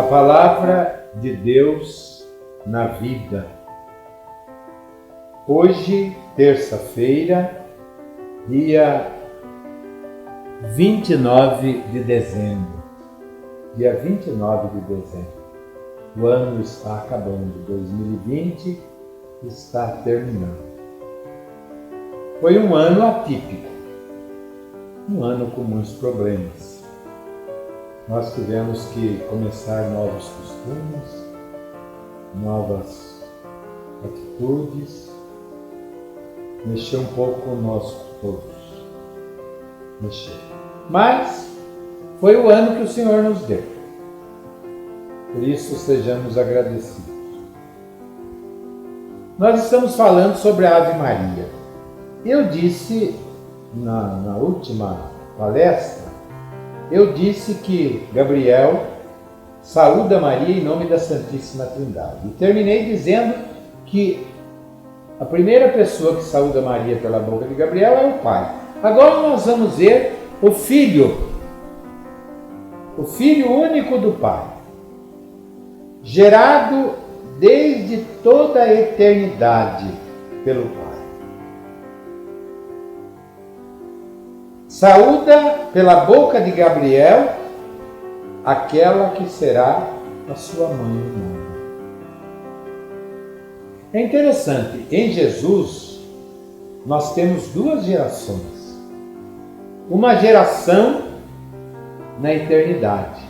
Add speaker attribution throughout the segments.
Speaker 1: A palavra de Deus na vida. Hoje, terça-feira, dia 29 de dezembro. Dia 29 de dezembro. O ano está acabando, 2020 está terminando. Foi um ano atípico, um ano com muitos problemas. Nós tivemos que começar novos costumes, novas atitudes, mexer um pouco conosco todos. Mas foi o ano que o Senhor nos deu. Por isso sejamos agradecidos. Nós estamos falando sobre a Ave Maria. Eu disse na última palestra, eu disse que Gabriel saúda Maria em nome da Santíssima Trindade. E terminei dizendo que a primeira pessoa que saúda Maria pela boca de Gabriel é o Pai. Agora nós vamos ver o Filho único do Pai, gerado desde toda a eternidade pelo Pai. Saúda pela boca de Gabriel aquela que será a sua mãe humana. É interessante, em Jesus nós temos duas gerações. Uma geração na eternidade,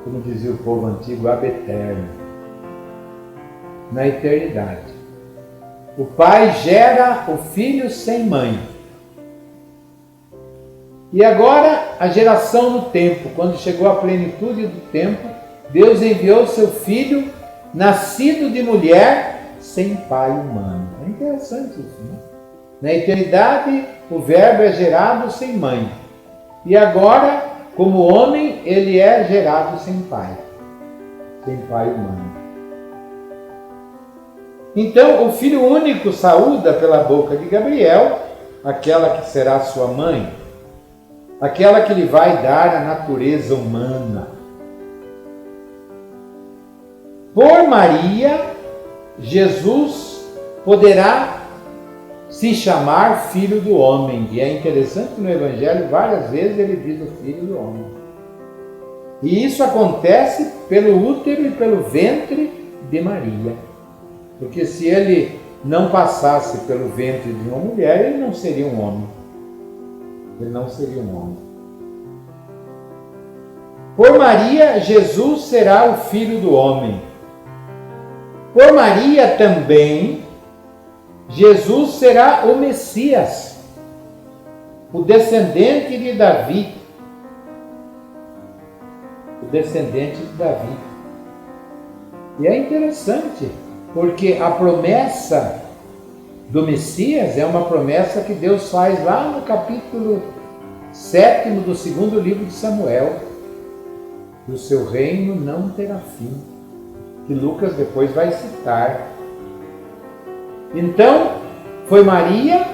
Speaker 1: como dizia o povo antigo, ab eterno, na eternidade. O Pai gera o Filho sem mãe. E agora a geração no tempo, quando chegou a plenitude do tempo, Deus enviou seu Filho, nascido de mulher, sem pai humano. É interessante isso, né? Na eternidade, o Verbo é gerado sem mãe. E agora, como homem, ele é gerado sem pai humano. Então, o Filho único saúda pela boca de Gabriel aquela que será sua mãe, aquela que lhe vai dar a natureza humana. Por Maria, Jesus poderá se chamar Filho do Homem. E é interessante que no Evangelho, várias vezes, ele diz o Filho do Homem. E isso acontece pelo útero e pelo ventre de Maria. Porque se ele não passasse pelo ventre de uma mulher, ele não seria um homem. Ele não seria um homem. Por Maria, Jesus será o Filho do Homem. Por Maria também, Jesus será o Messias, o descendente de Davi. O descendente de Davi. E é interessante, porque a promessa do Messias é uma promessa que Deus faz lá no capítulo 7 do segundo livro de Samuel. O seu reino não terá fim, que Lucas depois vai citar. Então, foi Maria,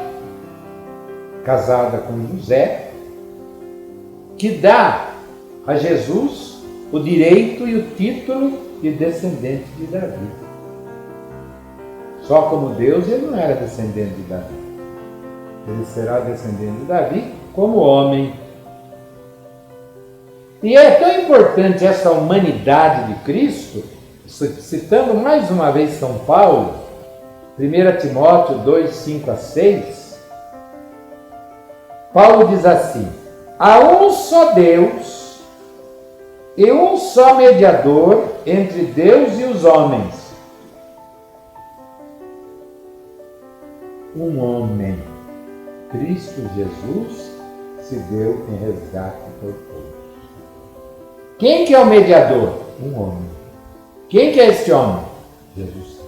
Speaker 1: casada com José, que dá a Jesus o direito e o título de descendente de Davi. Só como Deus, ele não era descendente de Davi. Ele será descendente de Davi como homem. E é tão importante essa humanidade de Cristo, citando mais uma vez São Paulo, 1 Timóteo 2, 5 a 6, Paulo diz assim: há um só Deus e um só mediador entre Deus e os homens, um homem, Cristo Jesus, se deu em resgate por todos. Quem que é o mediador? Um homem. Quem que é esse homem? Jesus Cristo.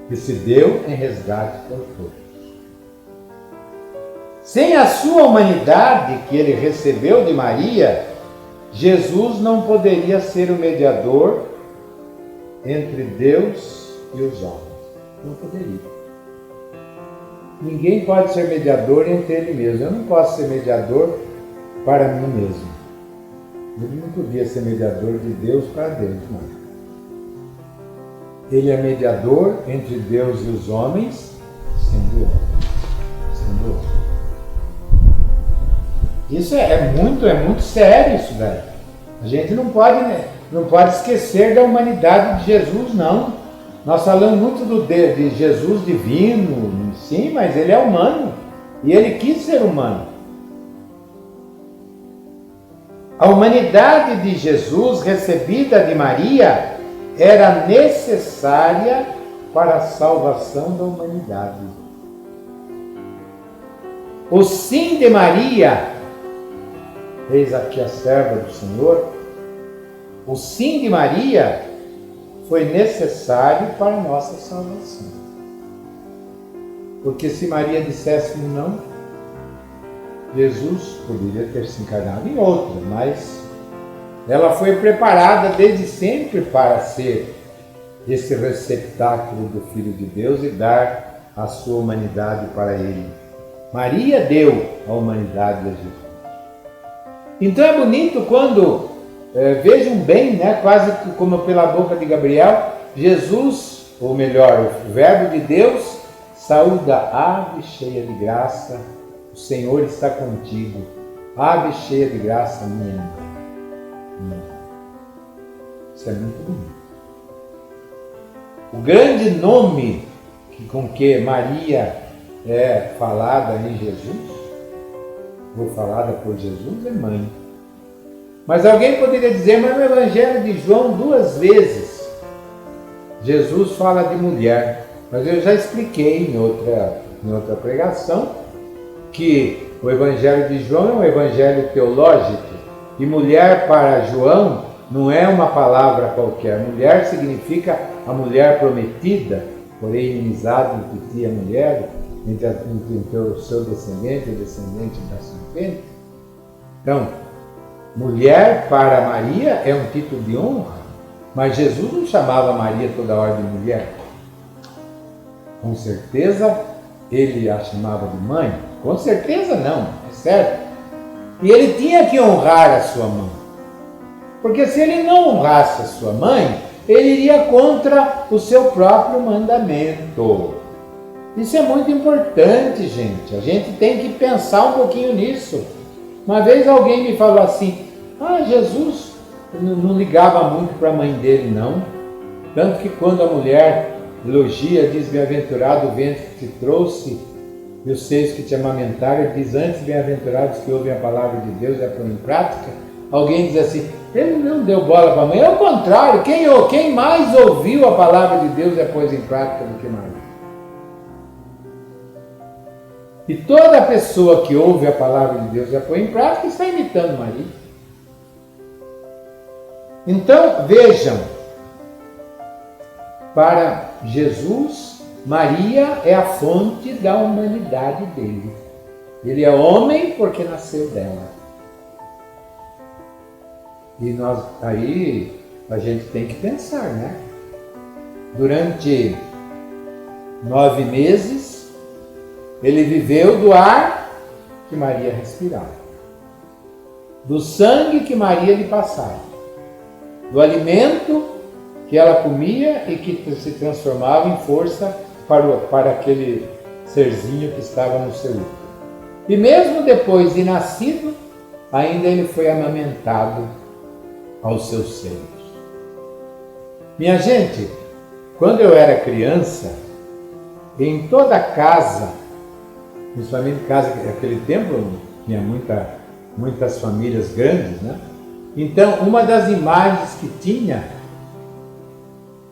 Speaker 1: Que se deu em resgate por todos. Sem a sua humanidade que ele recebeu de Maria, Jesus não poderia ser o mediador entre Deus e os homens. Não poderia. Ninguém pode ser mediador entre ele mesmo. Eu não posso ser mediador para mim mesmo. Ele não podia ser mediador de Deus para Deus, não. Ele é mediador entre Deus e os homens, sendo homem. Isso é muito sério isso daí. A gente não pode esquecer da humanidade de Jesus, não. Nós falamos muito de Jesus divino, sim, mas ele é humano. E ele quis ser humano. A humanidade de Jesus, recebida de Maria, era necessária para a salvação da humanidade. O sim de Maria, eis aqui a serva do Senhor, o sim de Maria foi necessário para a nossa salvação. Porque se Maria dissesse um não, Jesus poderia ter se encarnado em outra, mas ela foi preparada desde sempre para ser esse receptáculo do Filho de Deus e dar a sua humanidade para ele. Maria deu a humanidade a Jesus. Então é bonito quando, vejam bem, né, quase como pela boca de Gabriel, Jesus, ou melhor, o Verbo de Deus, saúda, ave cheia de graça, o Senhor está contigo, ave cheia de graça, minha mãe. Isso é muito bonito. O grande nome com que Maria é falada em Jesus, ou falada por Jesus, é mãe. Mas alguém poderia dizer, mas no Evangelho de João 2 vezes Jesus fala de mulher. Mas eu já expliquei em outra pregação que o Evangelho de João é um evangelho teológico e mulher para João não é uma palavra qualquer. Mulher significa a mulher prometida, porém inimizade entre ti e a mulher, entre o seu descendente e o descendente da serpente. Então, mulher para Maria é um título de honra, mas Jesus não chamava Maria toda hora de mulher. Com certeza ele a chamava de mãe? Com certeza não, é certo. E ele tinha que honrar a sua mãe. Porque se ele não honrasse a sua mãe, ele iria contra o seu próprio mandamento. Isso é muito importante, gente. A gente tem que pensar um pouquinho nisso. Uma vez alguém me falou assim, Jesus não ligava muito para a mãe dele, não. Tanto que quando a mulher elogia, diz, bem-aventurado o ventre que te trouxe e os seios que te amamentaram, ele diz, antes bem-aventurados que ouvem a palavra de Deus e a põem em prática. Alguém diz assim, ele não deu bola para a mãe. Ao contrário, quem mais ouviu a palavra de Deus e a pôs em prática do que Maria. E toda pessoa que ouve a palavra de Deus e a põe em prática está imitando Maria. Então, vejam, para Jesus, Maria é a fonte da humanidade dele. Ele é homem porque nasceu dela. E aí a gente tem que pensar, né? Durante 9 meses, ele viveu do ar que Maria respirava, do sangue que Maria lhe passava, do alimento que ela comia e que se transformava em força para aquele serzinho que estava no seu útero. E mesmo depois de nascido, ainda ele foi amamentado aos seus seios. Minha gente, quando eu era criança, em toda casa, principalmente casa naquele tempo, tinha muitas famílias grandes, né? Então, uma das imagens que tinha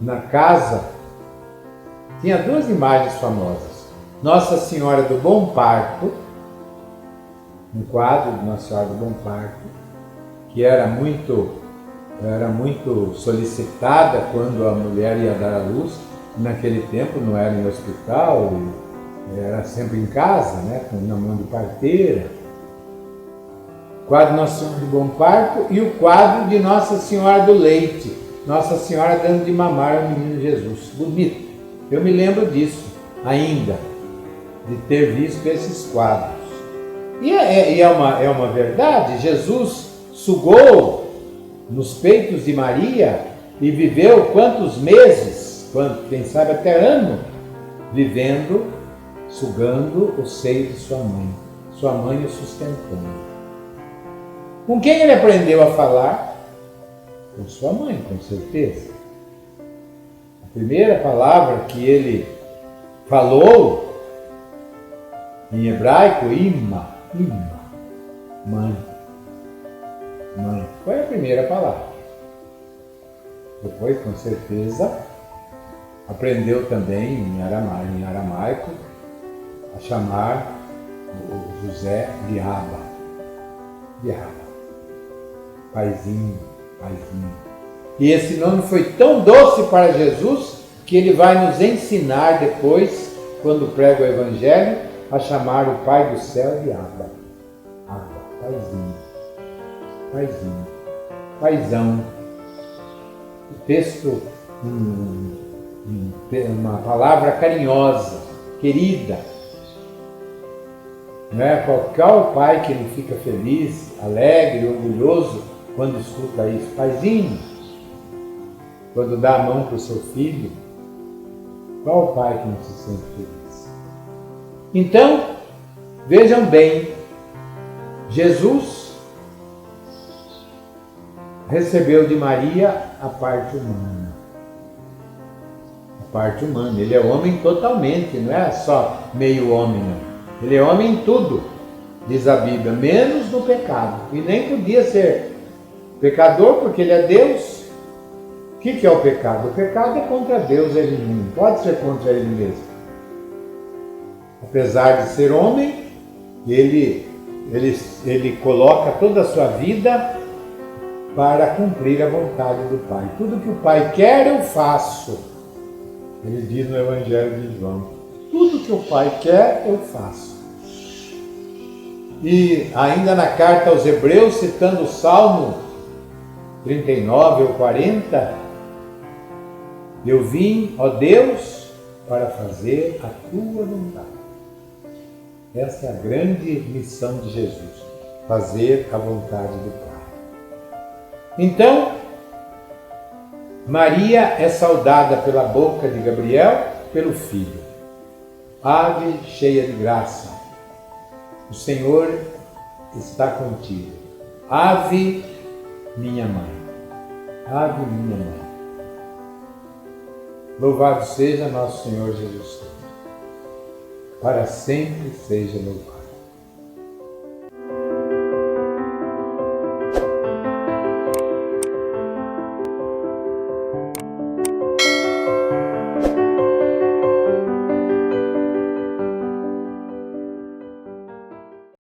Speaker 1: na casa, tinha 2 imagens famosas. Nossa Senhora do Bom Parto, um quadro de Nossa Senhora do Bom Parto, que era muito solicitada quando a mulher ia dar à luz. Naquele tempo não era em hospital, era sempre em casa, né, na mão de parteira. O quadro de Nossa Senhora do Bom Parto e o quadro de Nossa Senhora do Leite, Nossa Senhora dando de mamar ao menino Jesus. Bonito. Eu me lembro disso ainda, de ter visto esses quadros. E é uma verdade, Jesus sugou nos peitos de Maria e viveu quantos meses, quem sabe até ano, vivendo, sugando o seio de sua mãe o sustentando. Com quem ele aprendeu a falar? Com sua mãe, com certeza. A primeira palavra que ele falou em hebraico, imma, mãe. Foi a primeira palavra. Depois, com certeza, aprendeu também em aramaico a chamar o José de Abba. Paizinho. E esse nome foi tão doce para Jesus que ele vai nos ensinar depois, quando prega o Evangelho, a chamar o Pai do céu de Abba. Paizão. O texto, uma palavra carinhosa, querida. Não é qualquer pai que ele fica feliz, alegre, orgulhoso quando escuta isso. Paizinho, quando dá a mão para o seu filho, qual pai que não se sente feliz? Então, vejam bem, Jesus recebeu de Maria a parte humana. Ele é homem totalmente, não é só meio homem, não. Ele é homem em tudo, diz a Bíblia, menos no pecado. E nem podia ser pecador porque ele é Deus. O que é o pecado? O pecado é contra Deus, ele não pode ser contra ele mesmo. Apesar de ser homem, ele coloca toda a sua vida para cumprir a vontade do Pai. Tudo que o Pai quer, eu faço. Ele diz no Evangelho de João. Tudo que o Pai quer, eu faço. E ainda na carta aos Hebreus, citando o Salmo 39 ou 40, eu vim, ó Deus, para fazer a tua vontade. Essa é a grande missão de Jesus, fazer a vontade do Pai. Então, Maria é saudada pela boca de Gabriel, pelo Filho. Ave cheia de graça, o Senhor está contigo. Ave minha mãe. Louvado seja nosso Senhor Jesus Cristo. Para sempre seja louvado.